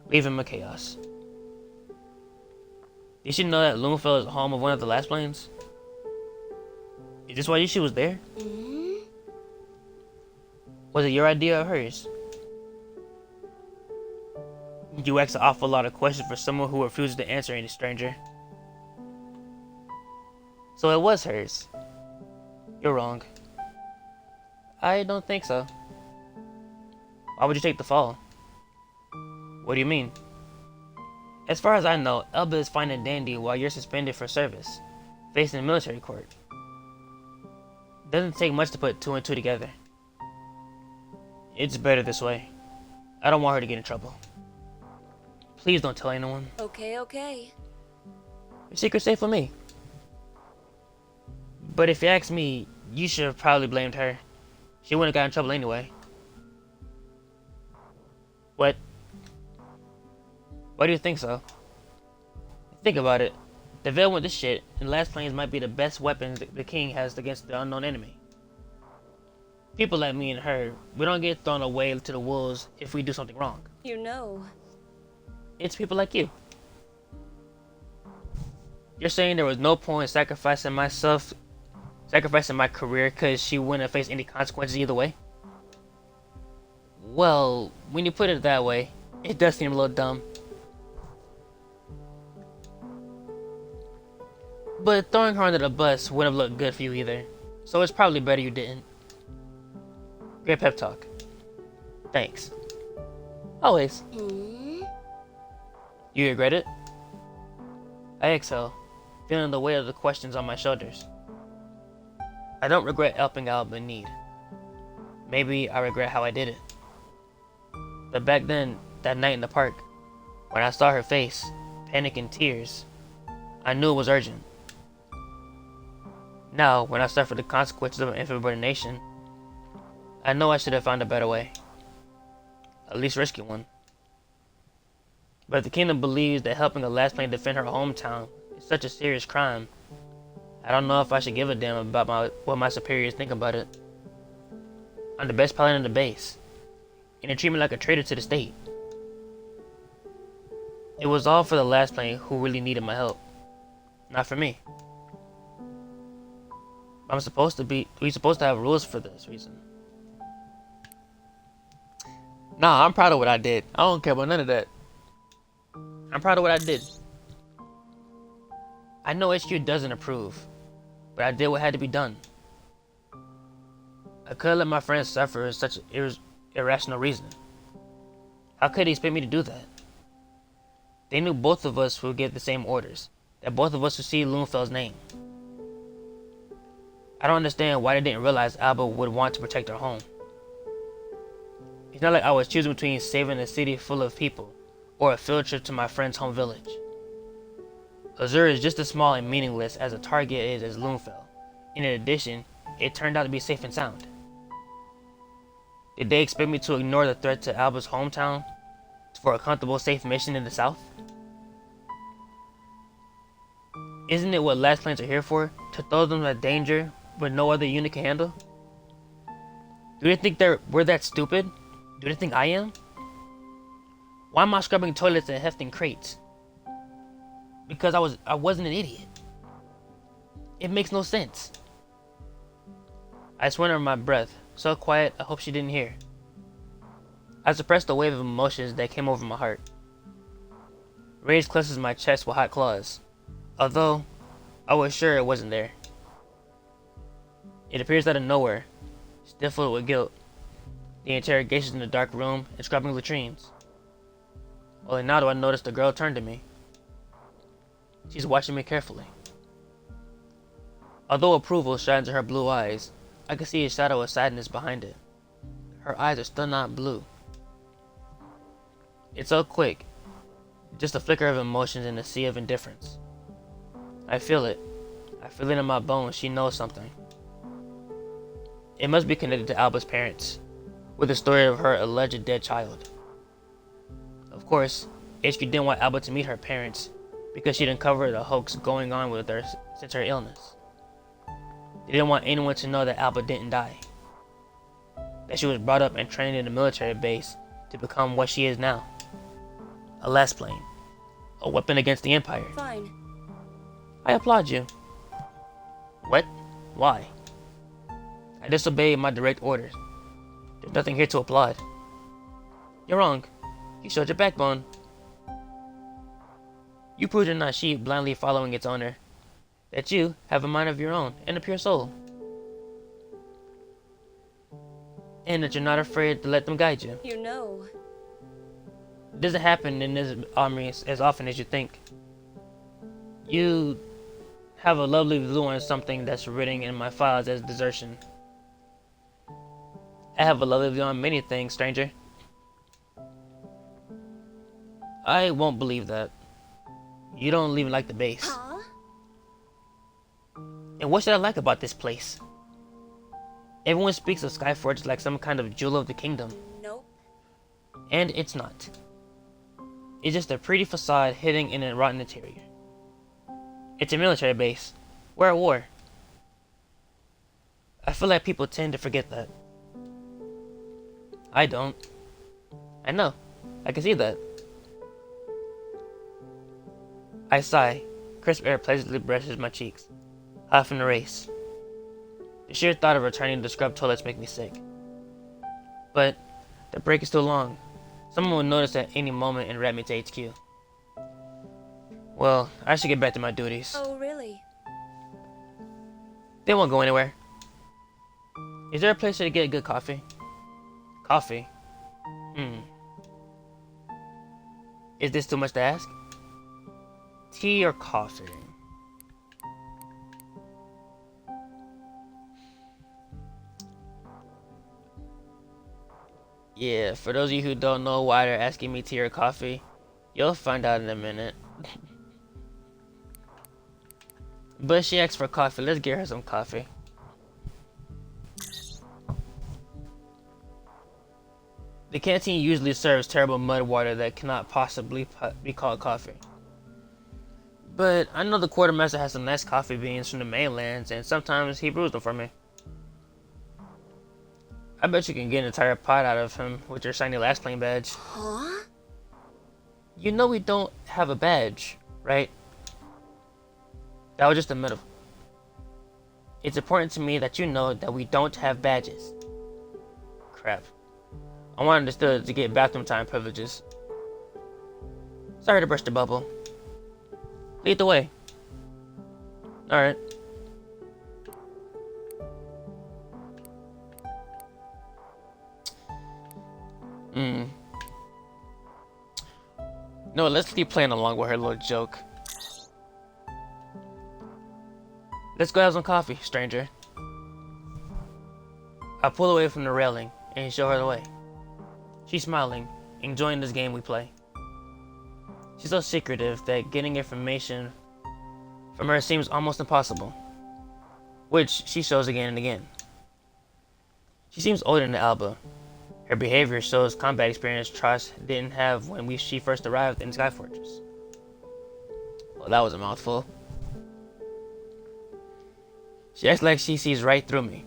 leaving my chaos. Did she know that Lumafell is the home of one of the Lassplanes? Is this why she was there? Was it your idea or hers? You ask an awful lot of questions for someone who refuses to answer any stranger. So it was hers. You're wrong. I don't think so. Why would you take the fall? What do you mean? As far as I know, Elba is fine and dandy while you're suspended for service, facing a military court. Doesn't take much to put two and two together. It's better this way. I don't want her to get in trouble. Please don't tell anyone. Okay. Your secret's safe with me. But if you ask me, you should have probably blamed her. She wouldn't have got in trouble anyway. What? Why do you think so? Think about it. The Veil went to shit, and Lassplanes might be the best weapons the king has against the unknown enemy. People like me and her, we don't get thrown away to the wolves if we do something wrong. You know. It's people like you. You're saying there was no point in sacrificing my career because she wouldn't have faced any consequences either way? Well, when you put it that way, it does seem a little dumb. But throwing her under the bus wouldn't have looked good for you either, so it's probably better you didn't. Great pep talk. Thanks. Always. You regret it? I exhale, feeling the weight of the questions on my shoulders. I don't regret helping out in need. Maybe I regret how I did it. But back then, that night in the park, when I saw her face, panic and tears, I knew it was urgent. Now, when I suffer the consequences of an insubordination, I know I should have found a better way. At least risky one. But if the kingdom believes that helping a Lassplane defend her hometown is such a serious crime, I don't know if I should give a damn about what my superiors think about it. I'm the best pilot in the base, and they treat me like a traitor to the state. It was all for the Lassplane who really needed my help, not for me. We supposed to have rules for this reason. Nah, I'm proud of what I did. I don't care about none of that. I'm proud of what I did. I know HQ doesn't approve, but I did what had to be done. I couldn't let my friends suffer for such irrational reason. How could they expect me to do that? They knew both of us would get the same orders, that both of us would see Lunfeld's name. I don't understand why they didn't realize Alba would want to protect her home. It's not like I was choosing between saving a city full of people or a field trip to my friend's home village. Azure is just as small and meaningless as a target is as Lunefeld. In addition, it turned out to be safe and sound. Did they expect me to ignore the threat to Alba's hometown for a comfortable, safe mission in the south? Isn't it what Lassplanes are here for? To throw them at danger when no other unit can handle? Do they think we're that stupid? Do they think I am? Why am I scrubbing toilets and hefting crates? Because I wasn't an idiot. It makes no sense. I swore under my breath, so quiet I hope she didn't hear. I suppressed the wave of emotions that came over my heart. Rage clutches my chest with hot claws, although I was sure it wasn't there. It appears out of nowhere, stifled with guilt. The interrogations in the dark room and scrubbing latrines. Only now do I notice the girl turn to me. She's watching me carefully. Although approval shines in her blue eyes, I can see a shadow of sadness behind it. Her eyes are still not blue. It's so quick, just a flicker of emotions in a sea of indifference. I feel it. I feel it in my bones. She knows something. It must be connected to Alba's parents, with the story of her alleged dead child. Of course, HQ didn't want Alba to meet her parents because she'd uncovered the hoax going on with her since her illness. They didn't want anyone to know that Alba didn't die, that she was brought up and trained in a military base to become what she is now. A Lassplane, a weapon against the Empire. Fine. I applaud you. What? Why? I disobeyed my direct orders. There's nothing here to applaud. You're wrong. You showed your backbone. You proved you're not sheep blindly following its owner. That you have a mind of your own and a pure soul. And that you're not afraid to let them guide you. You know. It doesn't happen in this army as often as you think. You have a lovely blue on something that's written in my files as desertion. I have a lovely view on many things, stranger. I won't believe that. You don't even like the base. Huh? And what should I like about this place? Everyone speaks of Skyforge like some kind of jewel of the kingdom. Nope. And it's not. It's just a pretty facade hidden in a rotten interior. It's a military base. We're at war. I feel like people tend to forget that. I don't. I know. I can see that. I sigh. Crisp air pleasantly brushes my cheeks. Hot from the race. The sheer thought of returning to scrub toilets make me sick. But the break is too long. Someone will notice at any moment and rat me to HQ. Well, I should get back to my duties. Oh, really? They won't go anywhere. Is there a place to get good coffee? Coffee? Is this too much to ask? Tea or coffee? Yeah, for those of you who don't know why they're asking me tea or coffee, you'll find out in a minute. But she asked for coffee, let's get her some coffee. The canteen usually serves terrible mud water that cannot possibly be called coffee. But I know the quartermaster has some nice coffee beans from the mainlands, and sometimes he brews them for me. I bet you can get an entire pot out of him with your shiny Lassplane badge. Huh? You know we don't have a badge, right? That was just a metaphor. It's important to me that you know that we don't have badges. Crap. I wanted still to get bathroom time privileges. Sorry to burst the bubble. Lead the way. Alright. No, let's keep playing along with her little joke. Let's go have some coffee, stranger. I pull away from the railing and show her the way. She's smiling, enjoying this game we play. She's so secretive that getting information from her seems almost impossible, which she shows again and again. She seems older than Alba. Her behavior shows combat experience Trosh didn't have when she first arrived in Sky Fortress. Well, that was a mouthful. She acts like she sees right through me.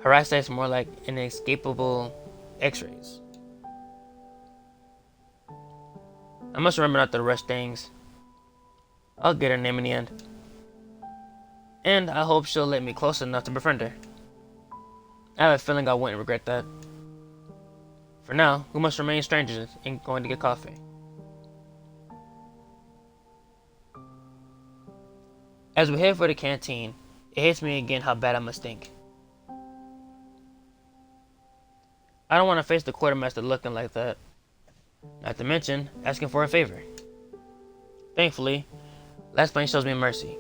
Her eyesight's more like inescapable X-rays. I must remember not to rush things. I'll get her name in the end. And I hope she'll let me close enough to befriend her. I have a feeling I wouldn't regret that. For now, we must remain strangers and going to get coffee. As we head for the canteen, it hits me again how bad I must stink. I don't want to face the quartermaster looking like that. Not to mention, asking for a favor. Thankfully, Lassplanes shows me mercy.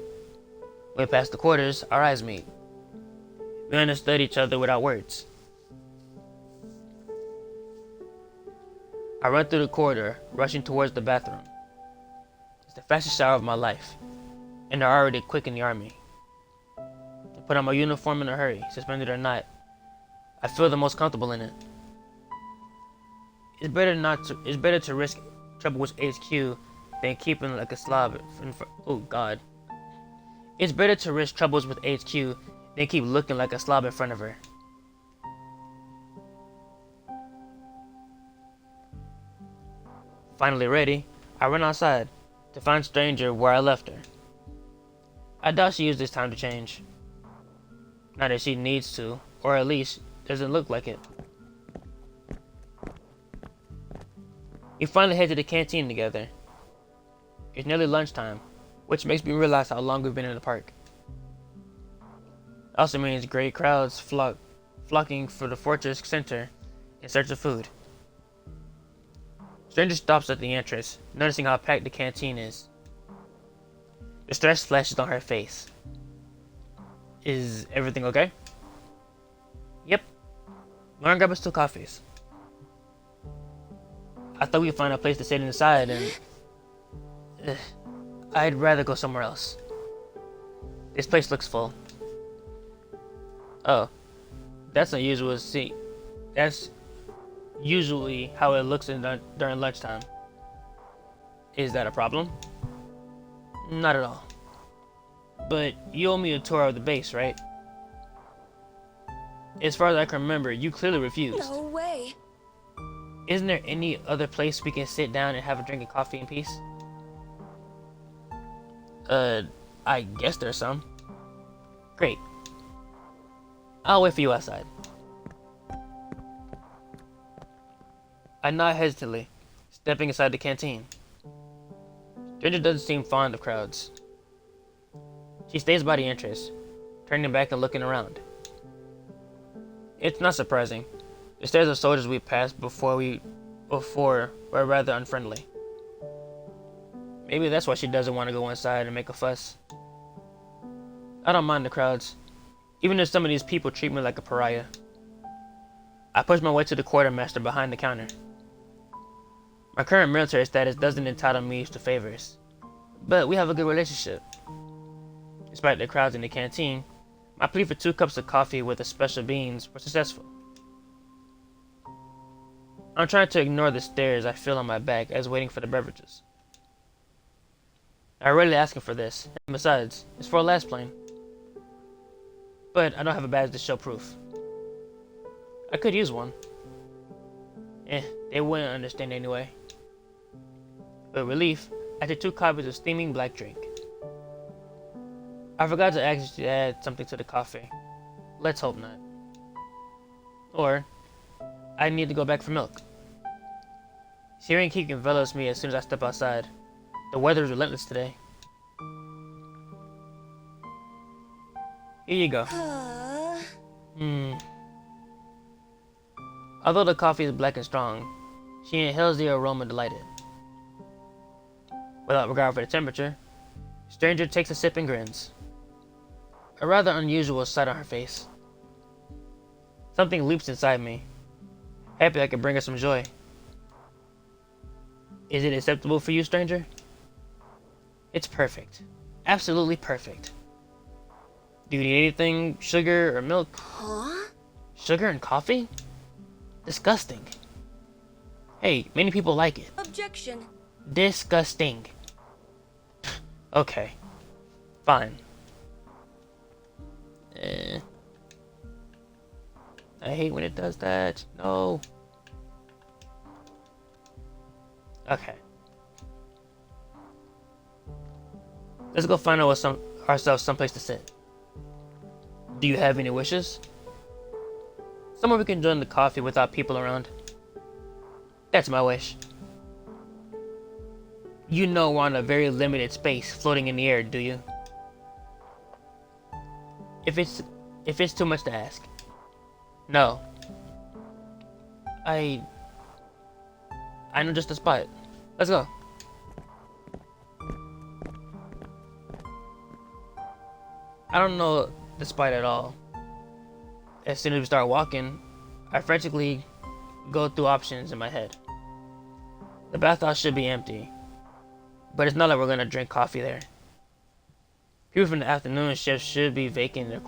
Way past the quarters, our eyes meet. We understood each other without words. I run through the corridor, rushing towards the bathroom. It's the fastest shower of my life, and they're already quick in the army. I put on my uniform in a hurry, suspended or not. I feel the most comfortable in it. It's better to risk trouble with HQ than keeping like a slob. Oh God! It's better to risk troubles with HQ than keep looking like a slob in front of her. Finally ready, I run outside to find stranger where I left her. I doubt she used this time to change. Not that she needs to, or at least doesn't look like it. We finally head to the canteen together. It's nearly lunchtime, which makes me realize how long we've been in the park. It also means great crowds flocking for the fortress center in search of food. Stranger stops at the entrance, noticing how packed the canteen is. The stress flashes on her face. Is everything okay? Yep. Lauren, grab us 2 coffees. I thought we'd find a place to sit inside and... I'd rather go somewhere else. This place looks full. Oh. That's unusual to see. That's usually how it looks during lunchtime. Is that a problem? Not at all. But you owe me a tour of the base, right? As far as I can remember, you clearly refused. No way. Isn't there any other place we can sit down and have a drink of coffee in peace? I guess there's some. Great. I'll wait for you outside. I nod hesitantly, stepping inside the canteen. Stranger doesn't seem fond of crowds. She stays by the entrance, turning back and looking around. It's not surprising. The stairs of soldiers we passed before were rather unfriendly. Maybe that's why she doesn't want to go inside and make a fuss. I don't mind the crowds, even if some of these people treat me like a pariah. I push my way to the quartermaster behind the counter. My current military status doesn't entitle me to favors, but we have a good relationship. Despite the crowds in the canteen, my plea for 2 cups of coffee with the special beans was successful. I'm trying to ignore the stares I feel on my back as waiting for the beverages. I'm rarely asking for this, and besides, it's for a Lassplane. But I don't have a badge to show proof. I could use one. They wouldn't understand anyway. With relief, I took 2 copies of steaming black drink. I forgot to ask you to add something to the coffee. Let's hope not. Or, I need to go back for milk. Hearing heat envelops me as soon as I step outside. The weather is relentless today. Here you go. Although the coffee is black and strong, she inhales the aroma delighted. Without regard for the temperature, stranger takes a sip and grins. A rather unusual sight on her face. Something leaps inside me, happy I could bring her some joy. Is it acceptable for you, stranger? It's perfect. Absolutely perfect. Do you need anything? Sugar or milk? Huh? Sugar and coffee? Disgusting. Hey, many people like it. Objection. Disgusting. Okay. Fine. I hate when it does that. No. Okay. Let's go find out ourselves someplace to sit. Do you have any wishes? Somewhere we can join the coffee without people around. That's my wish. You know we're on a very limited space floating in the air, do you? If it's too much to ask. No. I know just a spot. Let's go. I don't know the spot at all. As soon as we start walking, I frantically go through options in my head. The bathhouse should be empty, but it's not like we're gonna drink coffee there. People from the afternoon shift should be vacating their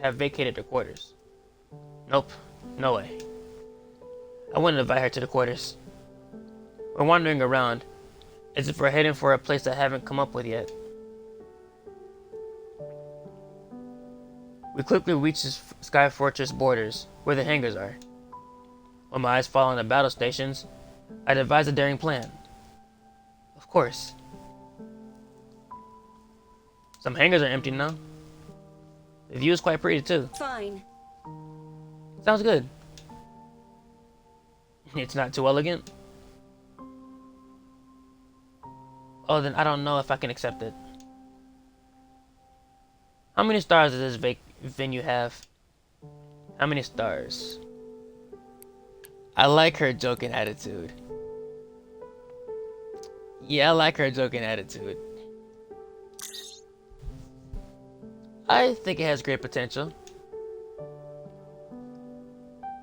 have vacated their quarters. Nope, no way. I wouldn't invite her to the quarters. We're wandering around, as if we're heading for a place I haven't come up with yet. We quickly reach the Sky Fortress borders, where the hangars are. When my eyes fall on the battle stations, I devise a daring plan. Of course. Some hangars are empty now. The view is quite pretty too. Fine. Sounds good. It's not too elegant. Oh, then I don't know if I can accept it. How many stars does this venue have? How many stars? I like her joking attitude. Yeah, I like her joking attitude. I think it has great potential.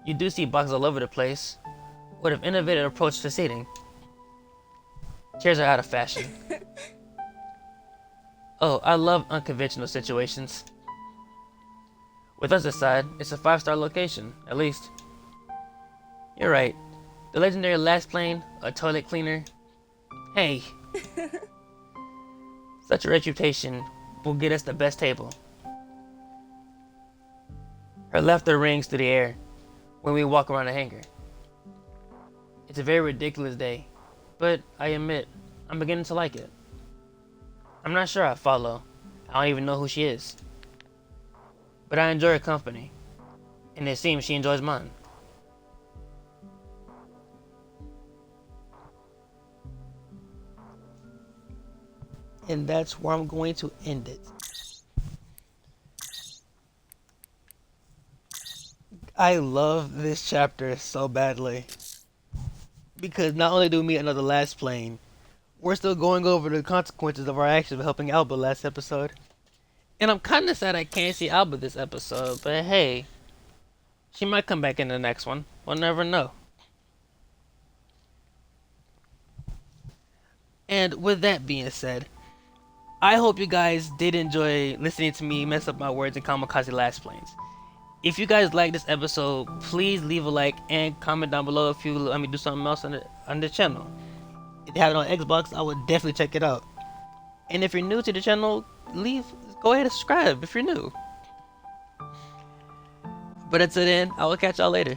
You do see boxes all over the place. What an innovative approach to seating. Chairs are out of fashion. Oh, I love unconventional situations. With us aside, it's a 5-star location, at least. You're right. The legendary Lassplane, a toilet cleaner. Hey. Such a reputation will get us the best table. Her laughter rings through the air when we walk around the hangar. It's a very ridiculous day, but I admit, I'm beginning to like it. I'm not sure I follow. I don't even know who she is. But I enjoy her company, and it seems she enjoys mine. And that's where I'm going to end it. I love this chapter so badly. Because not only do we meet another Lassplane, we're still going over the consequences of our actions of helping Alba last episode. And I'm kinda sad I can't see Alba this episode, but hey, she might come back in the next one. We'll never know. And with that being said, I hope you guys did enjoy listening to me mess up my words in Kamikaze Lassplanes. If you guys like this episode, please leave a like and comment down below if you let me do something else on the channel. If you have it on Xbox, I would definitely check it out. And if you're new to the channel, go ahead and subscribe if you're new. But until then, I will catch y'all later.